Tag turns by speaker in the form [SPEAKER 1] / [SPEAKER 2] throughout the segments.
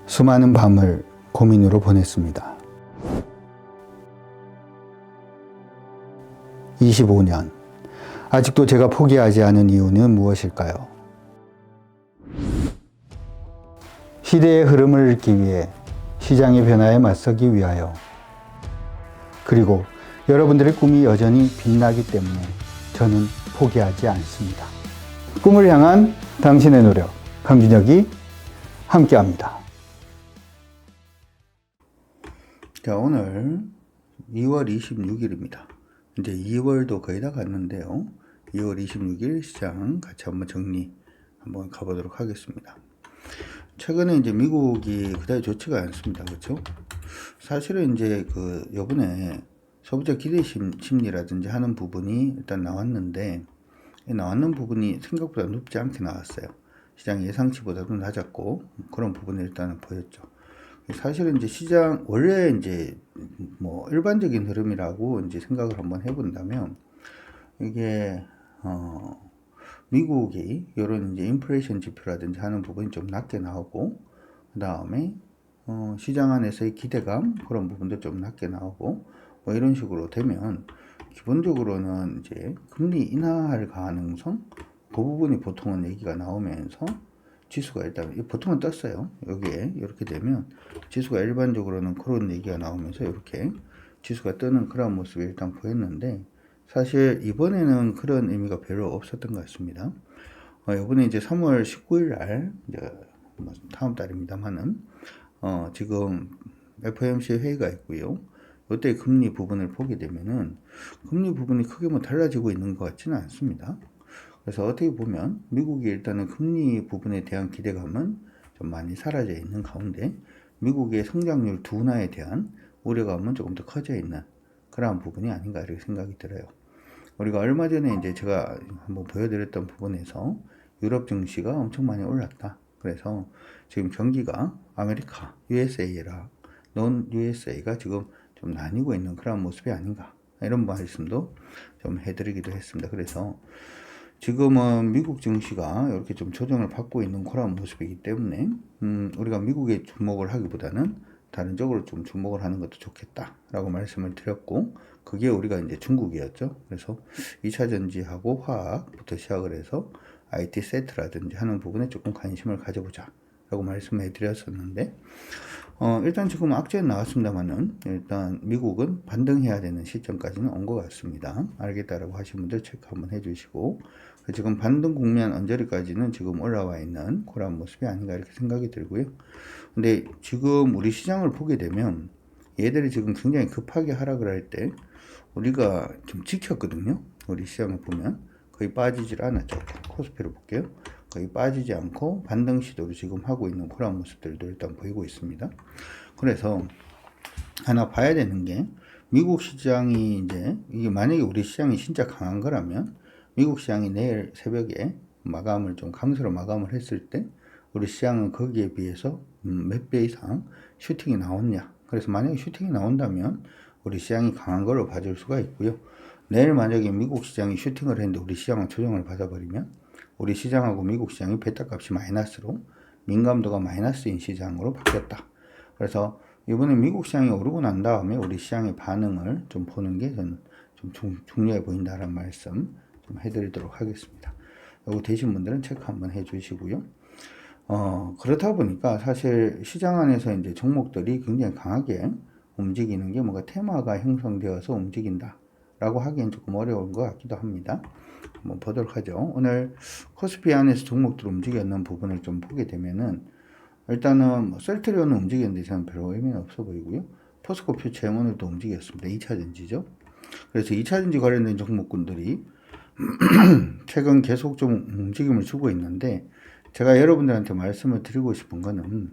[SPEAKER 1] 수많은 밤을 고민으로 보냈습니다. 25년. 아직도 제가 포기하지 않은 이유는 무엇일까요? 시대의 흐름을 읽기 위해, 시장의 변화에 맞서기 위하여, 그리고 여러분들의 꿈이 여전히 빛나기 때문에 저는 포기하지 않습니다. 꿈을 향한 당신의 노력, 강준혁이 함께합니다. 자, 오늘 2월 26일입니다. 이제 2월도 거의 다 갔는데요. 2월 26일 시장 같이 한번 정리 한번 가보도록 하겠습니다. 최근에 이제 미국이 그다지 좋지가 않습니다. 그렇죠? 사실은 이제 요번에 소비자 기대 심리라든지 하는 부분이 일단 나왔는데, 나왔는 부분이 생각보다 높지 않게 나왔어요. 시장 예상치보다도 낮았고, 그런 부분이 일단은 보였죠. 사실은 이제 시장, 원래 이제 일반적인 흐름이라고 이제 생각을 한번 해본다면, 이게, 미국이 이런 이제 인플레이션 지표라든지 하는 부분이 좀 낮게 나오고, 그 다음에 시장 안에서의 기대감 그런 부분도 좀 낮게 나오고 이런 식으로 되면 기본적으로는 이제 금리 인하할 가능성 그 부분이 보통은 얘기가 나오면서 지수가 일단 보통은 떴어요. 여기에 이렇게 되면 지수가 일반적으로는 그런 얘기가 나오면서 이렇게 지수가 뜨는 그런 모습이 일단 보였는데, 사실 이번에는 그런 의미가 별로 없었던 것 같습니다. 이번에 이제 3월 19일 날, 이제 다음 달입니다만은, 지금 FOMC 회의가 있고요. 이때 금리 부분을 보게 되면은, 금리 부분이 크게 달라지고 있는 것 같지는 않습니다. 그래서 어떻게 보면, 미국이 일단은 금리 부분에 대한 기대감은 좀 많이 사라져 있는 가운데, 미국의 성장률 둔화에 대한 우려감은 조금 더 커져 있는 그러한 부분이 아닌가 이렇게 생각이 들어요. 우리가 얼마 전에 이제 제가 한번 보여드렸던 부분에서 유럽 증시가 엄청 많이 올랐다. 그래서 지금 경기가 아메리카, USA라 논 USA가 지금 좀 나뉘고 있는 그런 모습이 아닌가, 이런 말씀도 좀 해드리기도 했습니다. 그래서 지금은 미국 증시가 이렇게 좀 조정을 받고 있는 그런 모습이기 때문에 우리가 미국에 주목을 하기보다는 다른 쪽으로 좀 주목을 하는 것도 좋겠다라고 말씀을 드렸고, 그게 우리가 이제 중국이었죠. 그래서 2차 전지하고 화학부터 시작을 해서 IT 세트라든지 하는 부분에 조금 관심을 가져보자 라고 말씀해 드렸었는데, 일단 지금 악재는 나왔습니다만은, 일단 미국은 반등해야 되는 시점까지는 온 것 같습니다. 알겠다라고 하신 분들 체크 한번 해주시고, 지금 반등 국면 언저리까지는 지금 올라와 있는 그런 모습이 아닌가 이렇게 생각이 들고요. 근데 지금 우리 시장을 보게 되면 얘들이 지금 굉장히 급하게 하락을 할 때 우리가 좀 지켰거든요. 우리 시장을 보면 거의 빠지질 않았죠. 코스피를 볼게요. 거의 빠지지 않고 반등 시도를 지금 하고 있는 그런 모습들도 일단 보이고 있습니다. 그래서 하나 봐야 되는 게, 미국 시장이 이제 이게 만약에 우리 시장이 진짜 강한 거라면 미국 시장이 내일 새벽에 마감을 좀 강세로 마감을 했을 때 우리 시장은 거기에 비해서 몇 배 이상 슈팅이 나왔냐. 그래서 만약에 슈팅이 나온다면 우리 시장이 강한 걸로 봐줄 수가 있고요. 내일 만약에 미국 시장이 슈팅을 했는데 우리 시장은 조정을 받아버리면 우리 시장하고 미국 시장이 베타값이 마이너스로 민감도가 마이너스인 시장으로 바뀌었다. 그래서 이번에 미국 시장이 오르고 난 다음에 우리 시장의 반응을 좀 보는 게 저는 좀 중요해 보인다는 말씀 좀 해드리도록 하겠습니다. 요거 되신 분들은 체크 한번 해주시고요. 그렇다 보니까 사실 시장 안에서 이제 종목들이 굉장히 강하게 움직이는 게 뭔가 테마가 형성되어서 움직인다 라고 하기엔 조금 어려운 것 같기도 합니다. 한번 보도록 하죠. 오늘 코스피 안에서 종목들 움직였는 부분을 좀 보게 되면은, 일단은 셀트리온은 움직였는데 저는 별로 의미는 없어 보이고요. 포스코 퓨처 오늘도 움직였습니다. 2차 전지죠. 그래서 2차 전지 관련된 종목군들이 최근 계속 좀 움직임을 주고 있는데, 제가 여러분들한테 말씀을 드리고 싶은 거는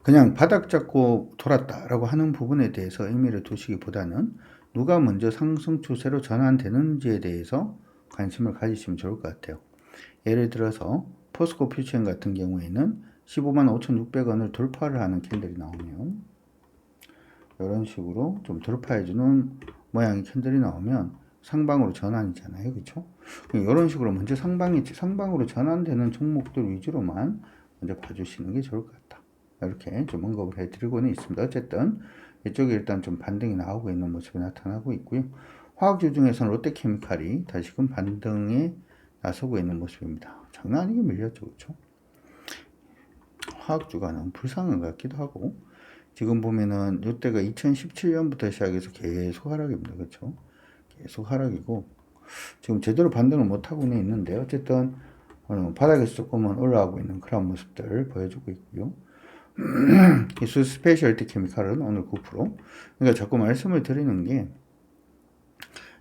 [SPEAKER 1] 그냥 바닥 잡고 돌았다라고 하는 부분에 대해서 의미를 두시기보다는 누가 먼저 상승 추세로 전환되는지에 대해서 관심을 가지시면 좋을 것 같아요. 예를 들어서 포스코 퓨처 같은 경우에는 15만 5,600원을 돌파를 하는 캔들이 나오면, 이런 식으로 좀 돌파해주는 모양의 캔들이 나오면 상방으로 전환이잖아요. 그렇죠? 이런 식으로 먼저 상방으로 전환되는 종목들 위주로만 먼저 봐주시는 게 좋을 것 같다. 이렇게 좀 언급을 해드리고는 있습니다. 어쨌든 이쪽에 일단 좀 반등이 나오고 있는 모습이 나타나고 있고요. 화학주 중에서는 롯데케미칼이 다시금 반등에 나서고 있는 모습입니다. 장난 아니게 밀렸죠, 그렇죠? 화학주가 너무 불쌍한 것 같기도 하고, 지금 보면은 이때가 2017년부터 시작해서 계속 하락입니다, 그렇죠? 계속 하락이고, 지금 제대로 반등을 못하고는 있는데, 어쨌든 바닥에서 조금은 올라가고 있는 그런 모습들 보여주고 있고요. 이수 스페셜티 케미칼은 오늘 9%. 그러니까 자꾸 말씀을 드리는 게,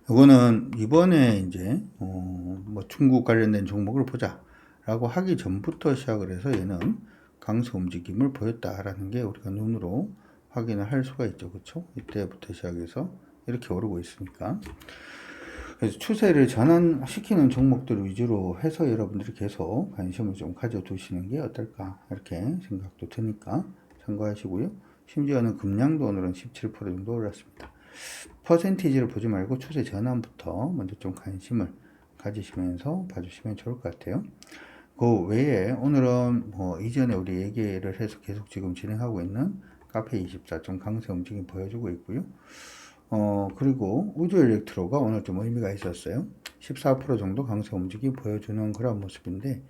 [SPEAKER 1] 이거는 이번에 이제 뭐 중국 관련된 종목을 보자라고 하기 전부터 시작을 해서 얘는 강세 움직임을 보였다라는 게 우리가 눈으로 확인을 할 수가 있죠, 그렇죠? 이때부터 시작해서 이렇게 오르고 있으니까. 그래서 추세를 전환시키는 종목들 위주로 해서 여러분들이 계속 관심을 좀 가져두시는 게 어떨까 이렇게 생각도 드니까 참고하시고요. 심지어는 금량도 오늘은 17% 정도 올랐습니다. 퍼센티지를 보지 말고 추세 전환부터 먼저 좀 관심을 가지시면서 봐주시면 좋을 것 같아요. 그 외에 오늘은 뭐 이전에 우리 얘기를 해서 계속 지금 진행하고 있는 카페24 좀 강세 움직임 보여주고 있고요. 그리고 우주 일렉트로가 오늘 좀 의미가 있었어요. 14% 정도 강세 움직임 보여주는 그런 모습인데,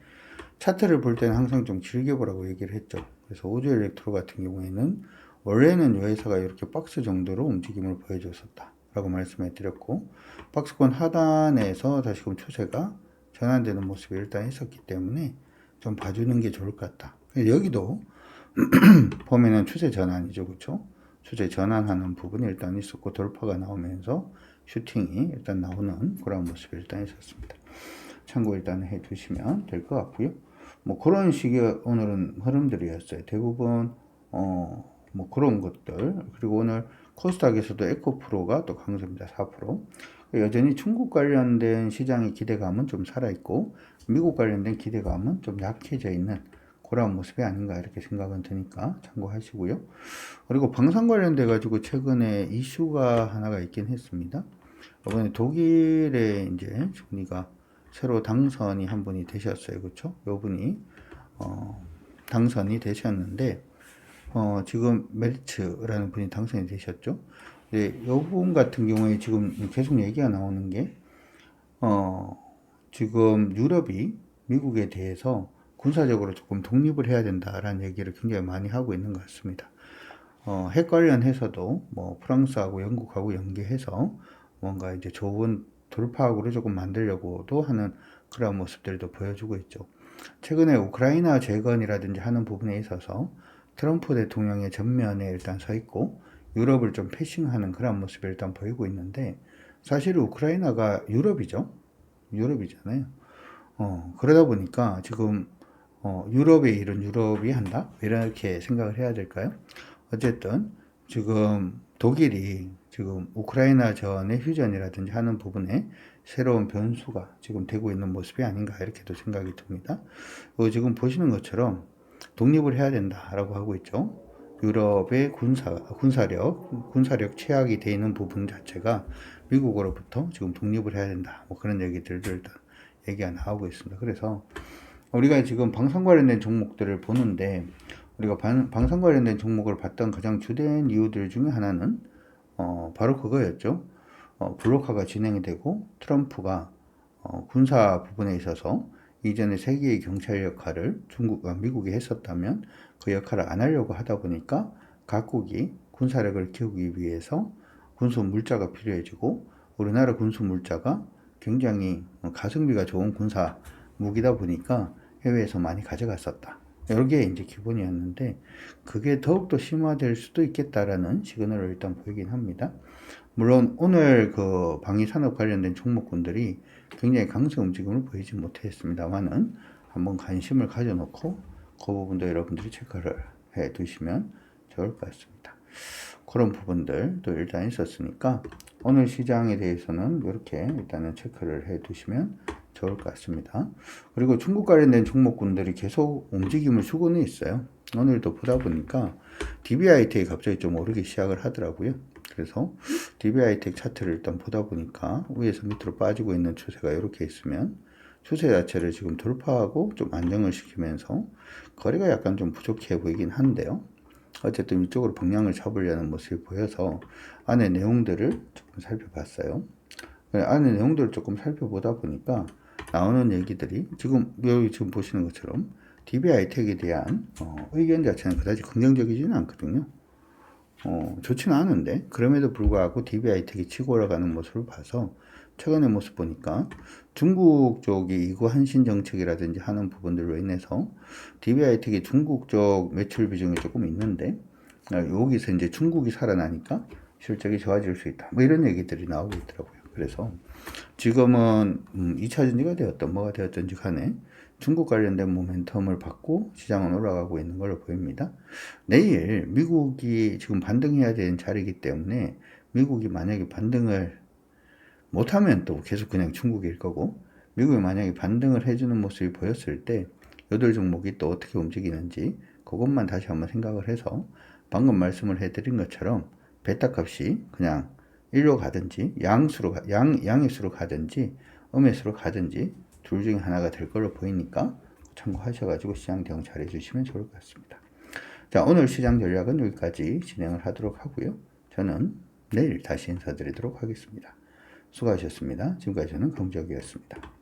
[SPEAKER 1] 차트를 볼 때는 항상 좀 즐겨보라고 얘기를 했죠. 그래서 우주 일렉트로 같은 경우에는 원래는 이 회사가 이렇게 박스 정도로 움직임을 보여줬었다 라고 말씀해 드렸고, 박스권 하단에서 다시금 추세가 전환되는 모습이 일단 있었기 때문에 좀 봐주는 게 좋을 것 같다. 여기도 보면은 추세 전환이죠, 그렇죠? 추세 전환하는 부분이 일단 있었고, 돌파가 나오면서 슈팅이 일단 나오는 그런 모습이 일단 있었습니다. 참고 일단 해 두시면 될 것 같고요. 뭐 그런 식의 오늘은 흐름들이었어요. 대부분 뭐 그런 것들. 그리고 오늘 코스닥에서도 에코프로가 또 강세입니다. 4%. 여전히 중국 관련된 시장의 기대감은 좀 살아있고, 미국 관련된 기대감은 좀 약해져 있는 그런 모습이 아닌가 이렇게 생각은 드니까 참고하시고요. 그리고 방산 관련돼 가지고 최근에 이슈가 하나가 있긴 했습니다. 이번에 독일에 이제 총리가 새로 당선이 한 분이 되셨어요, 그렇죠? 요 분이 당선이 되셨는데 지금 메르츠라는 분이 당선이 되셨죠. 네, 요 분 같은 경우에 지금 계속 얘기가 나오는 게 지금 유럽이 미국에 대해서 군사적으로 조금 독립을 해야 된다라는 얘기를 굉장히 많이 하고 있는 것 같습니다. 핵 관련해서도 뭐 프랑스하고 영국하고 연계해서 뭔가 이제 좋은 돌파구를 조금 만들려고도 하는 그런 모습들도 보여주고 있죠. 최근에 우크라이나 재건이라든지 하는 부분에 있어서 트럼프 대통령의 전면에 일단 서 있고 유럽을 좀 패싱하는 그런 모습이 일단 보이고 있는데, 사실 우크라이나가 유럽이죠. 유럽이잖아요. 그러다 보니까 지금 유럽의 일은 유럽이 한다? 이렇게 생각을 해야 될까요? 어쨌든 지금 독일이 지금 우크라이나 전의 휴전이라든지 하는 부분에 새로운 변수가 지금 되고 있는 모습이 아닌가 이렇게도 생각이 듭니다. 지금 보시는 것처럼 독립을 해야 된다라고 하고 있죠. 유럽의 군사력 취약이 되어 있는 부분 자체가 미국으로부터 지금 독립을 해야 된다. 뭐 그런 얘기들도 일단 얘기가 나오고 있습니다. 그래서 우리가 지금 방산 관련된 종목들을 보는데, 우리가 방산 관련된 종목을 봤던 가장 주된 이유들 중에 하나는 바로 그거였죠. 블록화가 진행이 되고 트럼프가 군사 부분에 있어서 이전에 세계의 경찰 역할을 미국이 했었다면 그 역할을 안 하려고 하다 보니까 각국이 군사력을 키우기 위해서 군수 물자가 필요해지고, 우리나라 군수 물자가 굉장히 가성비가 좋은 군사 무기다 보니까 해외에서 많이 가져갔었다. 이게 이제 기본이었는데, 그게 더욱더 심화될 수도 있겠다라는 시그널을 일단 보이긴 합니다. 물론 오늘 그 방위산업 관련된 종목군들이 굉장히 강세 움직임을 보이지 못했습니다만은 한번 관심을 가져놓고 그 부분도 여러분들이 체크를 해 두시면 좋을 것 같습니다. 그런 부분들도 일단 있었으니까 오늘 시장에 대해서는 이렇게 일단은 체크를 해 두시면 좋을 것 같습니다. 그리고 중국 관련된 종목군들이 계속 움직임을 주고는 있어요. 오늘도 보다 보니까 DBIT에 갑자기 좀 오르기 시작을 하더라고요. 그래서 DBI텍 차트를 일단 보다 보니까 위에서 밑으로 빠지고 있는 추세가 이렇게 있으면 추세 자체를 지금 돌파하고 좀 안정을 시키면서 거래가 약간 좀 부족해 보이긴 한데요. 어쨌든 이쪽으로 방향을 잡으려는 모습이 보여서 안에 내용들을 조금 살펴봤어요. 안에 내용들을 조금 살펴보다 보니까 나오는 얘기들이 지금 여기 지금 보시는 것처럼 DBI텍에 대한 의견 자체는 그다지 긍정적이지는 않거든요. 좋지는 않은데 그럼에도 불구하고 DBI텍이 치고 올라가는 모습을 봐서 최근의 모습 보니까 중국 쪽이 이구 한신 정책이라든지 하는 부분들로 인해서 DBI텍이 중국 쪽 매출 비중이 조금 있는데 여기서 이제 중국이 살아나니까 실적이 좋아질 수 있다. 뭐 이런 얘기들이 나오고 있더라고요. 그래서 지금은 2차 전지가 되었던 뭐가 되었든지 간에 중국 관련된 모멘텀을 받고 시장은 올라가고 있는 걸로 보입니다. 내일 미국이 지금 반등해야 되는 자리이기 때문에 미국이 만약에 반등을 못하면 또 계속 그냥 중국일 거고 미국이 만약에 반등을 해주는 모습이 보였을 때 여덟 종목이 또 어떻게 움직이는지 그것만 다시 한번 생각을 해서 방금 말씀을 해드린 것처럼 베타 값이 그냥 일로 가든지 양의 수로 가든지 음의 수로 가든지 둘 중에 하나가 될 걸로 보이니까 참고하셔가지고 시장 대응 잘 해주시면 좋을 것 같습니다. 자, 오늘 시장 전략은 여기까지 진행을 하도록 하고요. 저는 내일 다시 인사드리도록 하겠습니다. 수고하셨습니다. 지금까지 저는 강주혁이었습니다.